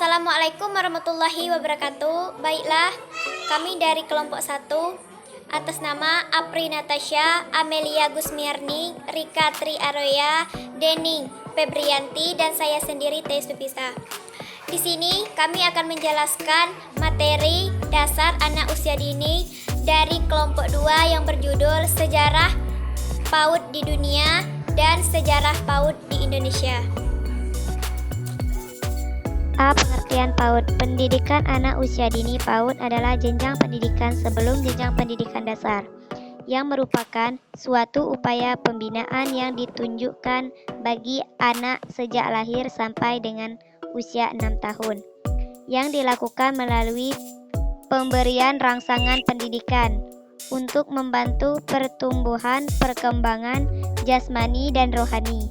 Assalamualaikum warahmatullahi wabarakatuh. Baiklah, kami dari kelompok 1 atas nama Apri Natasha, Amelia Gusmiarni, Rika Tri Aroya, Dening Febrianti, dan saya sendiri Teh Supisa. Di sini kami akan menjelaskan materi dasar anak usia dini dari kelompok 2 yang berjudul Sejarah PAUD di Dunia dan Sejarah PAUD di Indonesia. A. Pengertian PAUD. Pendidikan anak usia dini PAUD adalah jenjang pendidikan sebelum jenjang pendidikan dasar, yang merupakan suatu upaya pembinaan yang ditunjukkan bagi anak sejak lahir sampai dengan usia 6 tahun, yang dilakukan melalui pemberian rangsangan pendidikan untuk membantu pertumbuhan perkembangan jasmani dan rohani,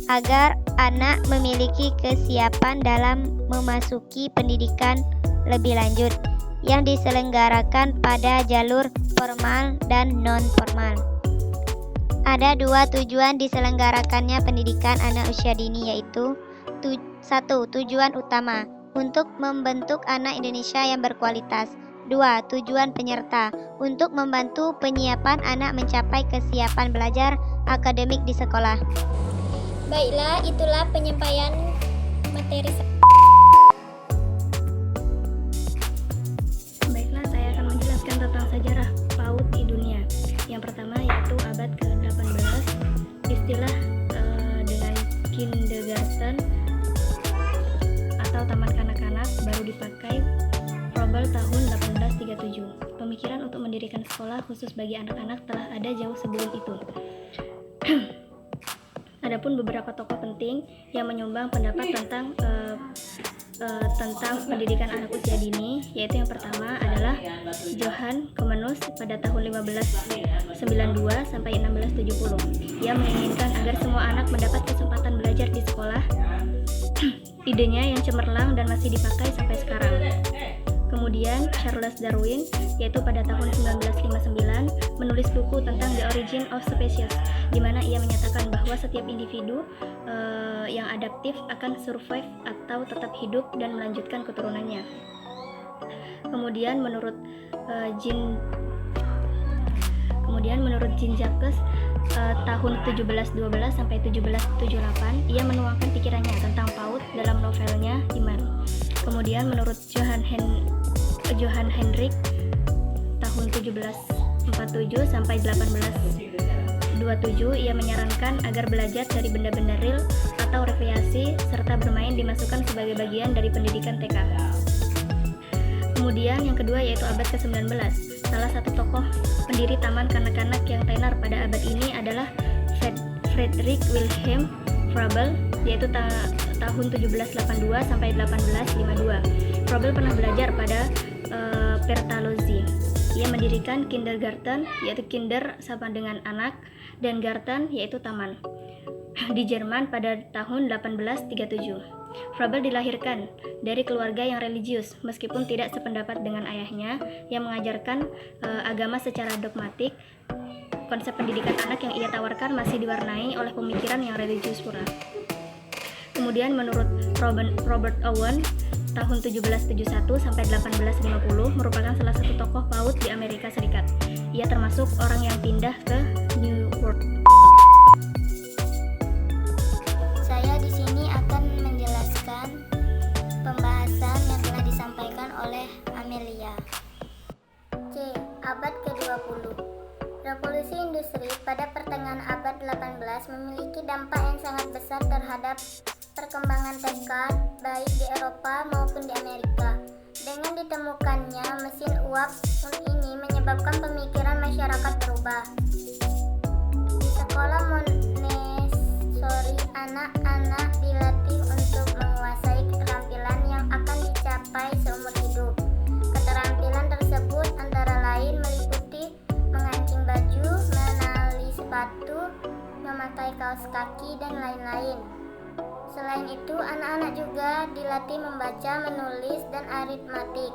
agar anak memiliki kesiapan dalam memasuki pendidikan lebih lanjut yang diselenggarakan pada jalur formal dan non-formal. Ada 2 tujuan diselenggarakannya pendidikan anak usia dini, yaitu 1. Tujuan utama untuk membentuk anak Indonesia yang berkualitas. 2. Tujuan penyerta untuk membantu penyiapan anak mencapai kesiapan belajar akademik di sekolah. Baiklah, itulah penyampaian materi. Baiklah, saya akan menjelaskan tentang sejarah PAUD di dunia. Yang pertama yaitu abad ke-18. Istilah dengan kindergarten atau taman kanak-kanak baru dipakai Froebel tahun 1837. Pemikiran untuk mendirikan sekolah khusus bagi anak-anak telah ada jauh sebelum itu. Adapun beberapa tokoh penting yang menyumbang pendapat tentang pendidikan anak usia dini, yaitu yang pertama adalah Johann Comenius pada tahun 1592 sampai 1670. Ia menginginkan agar semua anak mendapat kesempatan belajar di sekolah. Idenya yang cemerlang dan masih dipakai sampai sekarang. Kemudian Charles Darwin, yaitu pada tahun 1959, menulis buku tentang The Origin of Species, di mana ia menyatakan bahwa setiap individu yang adaptif akan survive atau tetap hidup dan melanjutkan keturunannya. Kemudian menurut Jean Jacques tahun 1712 sampai 1778, ia menuangkan pikirannya tentang PAUD dalam novelnya Iman. Kemudian menurut Johann Hendrik tahun 1747 sampai 1827, ia menyarankan agar belajar dari benda-benda real atau rekreasi serta bermain dimasukkan sebagai bagian dari pendidikan TK. Kemudian yang kedua yaitu abad ke-19. Salah satu tokoh pendiri taman kanak-kanak yang tenar pada abad ini adalah Friedrich Wilhelm Froebel, yaitu tahun 1782 sampai 1852. Froebel pernah belajar pada Pestalozzi. Ia mendirikan kindergarten, yaitu kinder sama dengan anak, dan garten, yaitu taman, di Jerman pada tahun 1837. Froebel dilahirkan dari keluarga yang religius, meskipun tidak sependapat dengan ayahnya yang mengajarkan agama secara dogmatik. Konsep pendidikan anak yang ia tawarkan masih diwarnai oleh pemikiran yang religius pula. Kemudian menurut Robert Owen tahun 1771 sampai 1850 merupakan salah satu tokoh PAUD di Amerika Serikat. Ia termasuk orang yang pindah ke New York. Saya di sini akan menjelaskan pembahasan yang telah disampaikan oleh Amelia. C. Abad ke-20. Revolusi industri pada pertengahan abad 18 memiliki dampak yang sangat besar terhadap perkembangan tekad baik di Eropa maupun di Amerika. Dengan ditemukannya mesin uap ini menyebabkan pemikiran masyarakat berubah. Di sekolah Montessori, anak-anak dilatih untuk menguasai keterampilan yang akan dicapai seumur hidup. Keterampilan tersebut antara lain meliputi mengancing baju, menali sepatu, memakai kaos kaki, dan lain-lain. Selain itu, anak-anak juga dilatih membaca, menulis, dan aritmatik.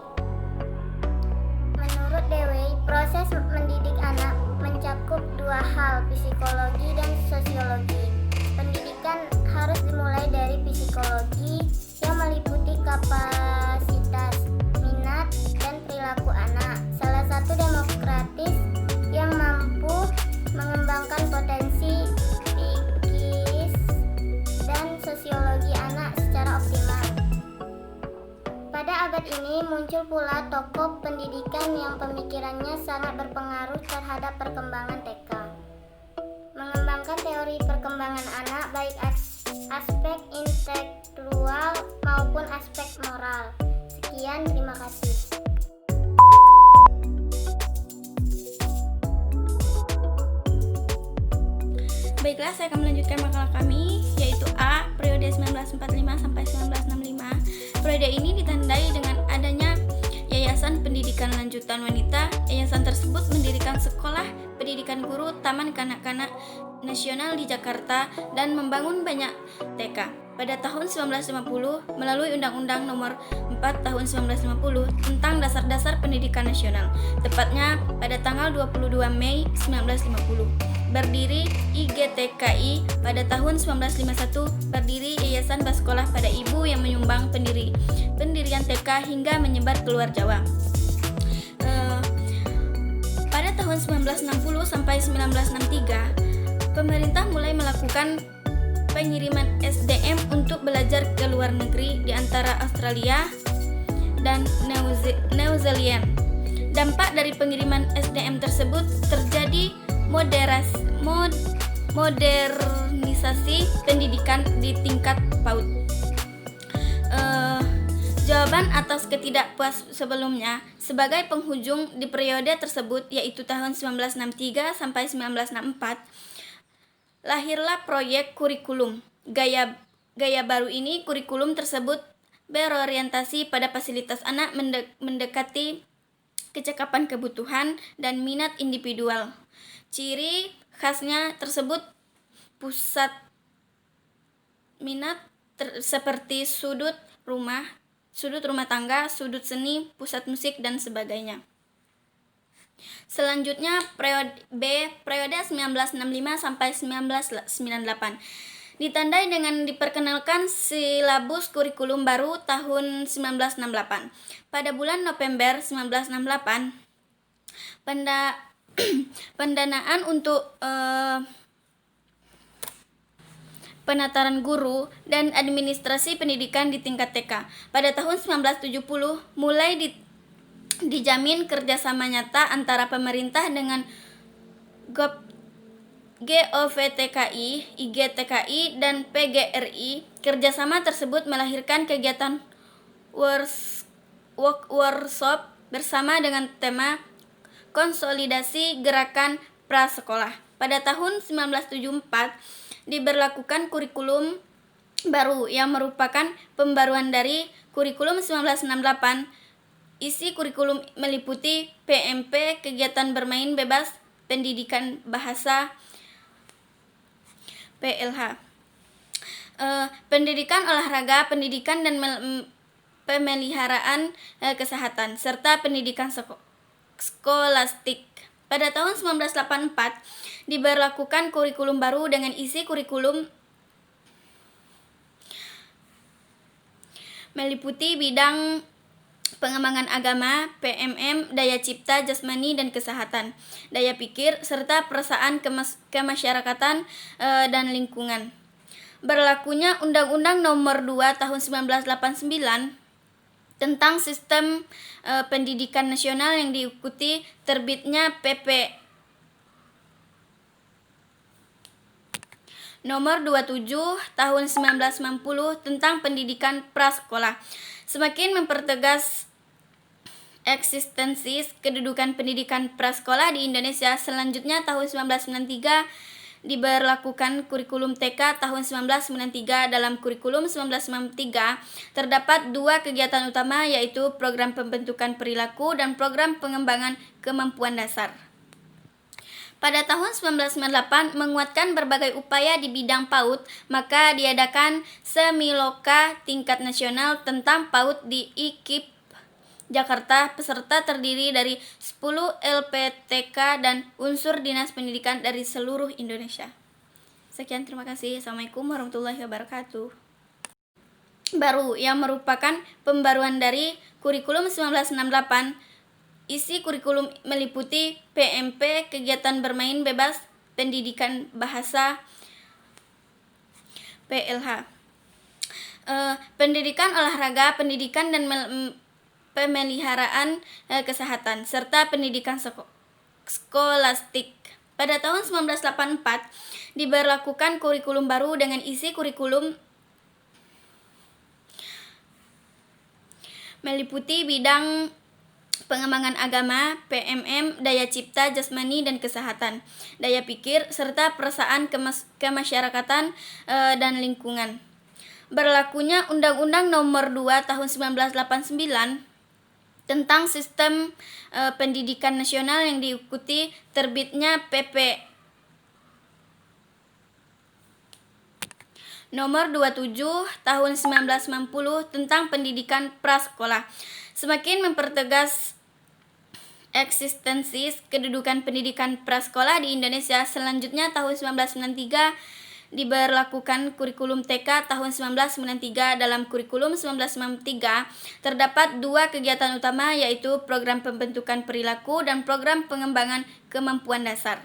Menurut Dewey, proses mendidik anak mencakup 2 hal, psikologi dan sosiologi. Pendidikan harus dimulai dari psikologi yang meliputi kapasitas ini muncul pula tokoh pendidikan yang pemikirannya sangat berpengaruh terhadap perkembangan TK. Mengembangkan teori perkembangan anak baik aspek intelektual maupun aspek moral. Sekian, terima kasih. Baiklah, saya akan melanjutkan makalah kami, yaitu A, periode 1945 sampai 1965. Periode ini ditandai dengan adanya Yayasan Pendidikan Lanjutan Wanita. Yayasan tersebut mendirikan sekolah pendidikan guru Taman Kanak-kanak Nasional di Jakarta dan membangun banyak TK. Pada tahun 1950, melalui Undang-Undang Nomor 4 Tahun 1950 tentang Dasar-Dasar Pendidikan Nasional, tepatnya pada tanggal 22 Mei 1950. Berdiri IGTKI pada tahun 1951, berdiri Yayasan Basekolah pada Ibu yang menyumbang pendirian TK hingga menyebar keluar Jawa. Pada tahun 1960 sampai 1963, pemerintah mulai melakukan pengiriman SDM untuk belajar ke luar negeri di antara Australia dan New Zealand. Dampak dari pengiriman SDM tersebut terjadi modernisasi pendidikan di tingkat PAUD. Jawaban atas ketidakpuas sebelumnya sebagai penghujung di periode tersebut, yaitu tahun 1963 sampai 1964, lahirlah proyek kurikulum. Gaya baru ini, kurikulum tersebut berorientasi pada fasilitas anak mendekati kecakapan kebutuhan dan minat individual. Ciri khasnya tersebut pusat minat seperti sudut rumah tangga, sudut seni, pusat musik, dan sebagainya. Selanjutnya periode B, periode 1965 sampai 1998. Ditandai dengan diperkenalkan silabus kurikulum baru tahun 1968. Pada bulan November 1968, pendanaan untuk penataran guru dan administrasi pendidikan di tingkat TK. Pada tahun 1970 mulai dijamin kerjasama nyata antara pemerintah dengan GOVTKI, IGTKI, dan PGRI. Kerjasama tersebut melahirkan kegiatan workshop bersama dengan tema konsolidasi gerakan prasekolah. Pada tahun 1974 diberlakukan kurikulum baru yang merupakan pembaruan dari kurikulum 1968. Isi kurikulum meliputi PMP, kegiatan bermain bebas, pendidikan bahasa, PLH, pendidikan olahraga, pendidikan dan pemeliharaan kesehatan, serta pendidikan skolastik. Pada tahun 1984 diberlakukan kurikulum baru dengan isi kurikulum meliputi bidang pengembangan agama, PMM, daya cipta, jasmani dan kesehatan, daya pikir, serta perasaan kemasyarakatan dan lingkungan. Berlakunya Undang-Undang Nomor 2 Tahun 1989 tentang Sistem Pendidikan Nasional yang diikuti terbitnya PP Nomor 27 Tahun 1990 tentang Pendidikan Prasekolah. Semakin mempertegas eksistensi kedudukan pendidikan prasekolah di Indonesia. Selanjutnya tahun 1993 diberlakukan kurikulum TK tahun 1993. Dalam kurikulum 1993 terdapat dua kegiatan utama, yaitu program pembentukan perilaku dan program pengembangan kemampuan dasar. Pada tahun 1998 menguatkan berbagai upaya di bidang PAUD, maka diadakan Semiloka tingkat nasional tentang PAUD di IKIP Jakarta. Peserta terdiri dari 10 LPTK dan unsur dinas pendidikan dari seluruh Indonesia. Sekian, terima kasih. Assalamualaikum warahmatullahi wabarakatuh. Baru yang merupakan pembaruan dari kurikulum 1968. Isi kurikulum meliputi PMP, kegiatan bermain bebas, pendidikan bahasa, PLH, pendidikan olahraga, pendidikan dan pemeliharaan kesehatan, serta pendidikan skolastik. Pada tahun 1984 diberlakukan kurikulum baru dengan isi kurikulum meliputi bidang pengembangan agama, PMM, daya cipta, jasmani dan kesehatan, daya pikir, serta perasaan kemasyarakatan dan lingkungan. Berlakunya Undang-Undang Nomor 2 Tahun 1989 tentang Sistem Pendidikan Nasional yang diikuti terbitnya PP Nomor 27 Tahun 1990 tentang Pendidikan Prasekolah, semakin mempertegas eksistensi kedudukan pendidikan prasekolah di Indonesia. Selanjutnya tahun 1993 diberlakukan kurikulum TK tahun 1993. Dalam kurikulum 1993 terdapat dua kegiatan utama, yaitu program pembentukan perilaku dan program pengembangan kemampuan dasar.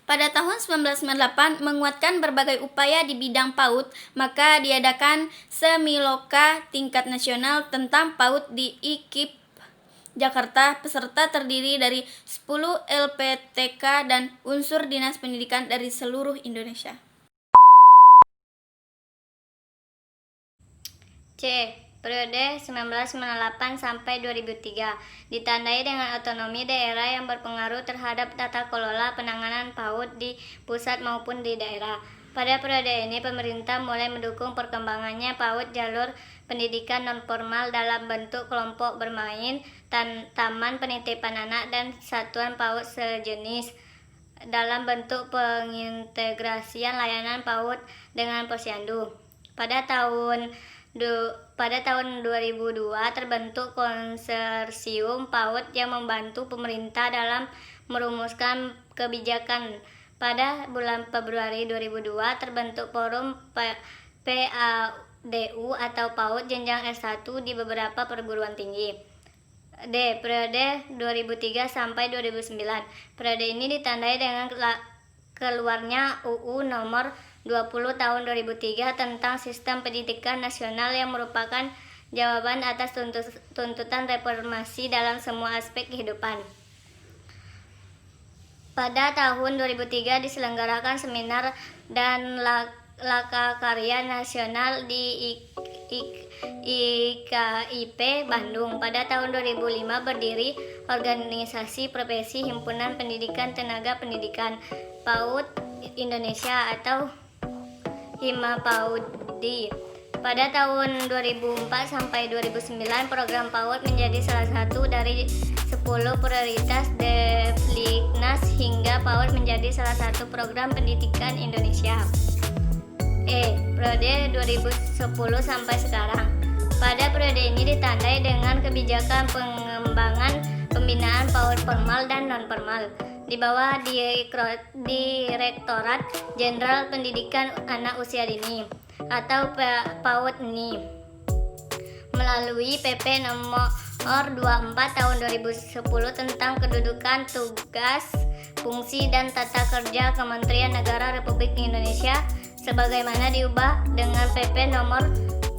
Pada tahun 1998 menguatkan berbagai upaya di bidang PAUD, maka diadakan Semiloka tingkat nasional tentang PAUD di IKIP Jakarta. Peserta terdiri dari 10 LPTK dan unsur dinas pendidikan dari seluruh Indonesia. C. Periode 1998 sampai 2003 ditandai dengan otonomi daerah yang berpengaruh terhadap tata kelola penanganan PAUD di pusat maupun di daerah. Pada periode ini pemerintah mulai mendukung perkembangannya PAUD jalur pendidikan non-formal dalam bentuk kelompok bermain, taman penitipan anak, dan satuan PAUD sejenis dalam bentuk pengintegrasian layanan PAUD dengan posyandu. Pada tahun 2002 terbentuk konsorsium PAUD yang membantu pemerintah dalam merumuskan kebijakan. Pada bulan Februari 2002 terbentuk forum PADU atau PAUD jenjang S1 di beberapa perguruan tinggi. D. Periode 2003 sampai 2009. Periode ini ditandai dengan keluarnya UU Nomor 20 Tahun 2003 tentang Sistem Pendidikan Nasional yang merupakan jawaban atas tuntutan reformasi dalam semua aspek kehidupan. Pada tahun 2003 diselenggarakan seminar dan laka karya nasional di IKIP Bandung. Pada tahun 2005 berdiri organisasi profesi Himpunan Pendidikan Tenaga Pendidikan PAUD Indonesia atau Himapaudi. Pada tahun 2004 sampai 2009 program PAUD menjadi salah satu dari 10 prioritas Devliknas hingga PAUD menjadi salah satu program pendidikan Indonesia. E. Periode 2010 sampai sekarang. Pada periode ini ditandai dengan kebijakan pengembangan pembinaan PAUD formal dan non-formal di bawah Direktorat Jenderal Pendidikan Anak Usia Dini atau PAUD ini melalui PP Nomor 24 Tahun 2010 tentang kedudukan, tugas, fungsi, dan tata kerja Kementerian Negara Republik Indonesia sebagaimana diubah dengan PP Nomor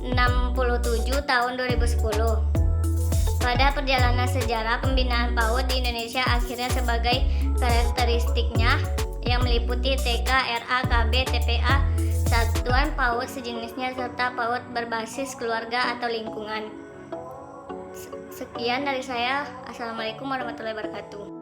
67 Tahun 2010. Pada perjalanan sejarah pembinaan PAUD di Indonesia akhirnya sebagai karakteristiknya yang meliputi TK, RA, KB, TPA, satuan PAUD sejenisnya, serta PAUD berbasis keluarga atau lingkungan. Sekian dari saya. Assalamualaikum warahmatullahi wabarakatuh.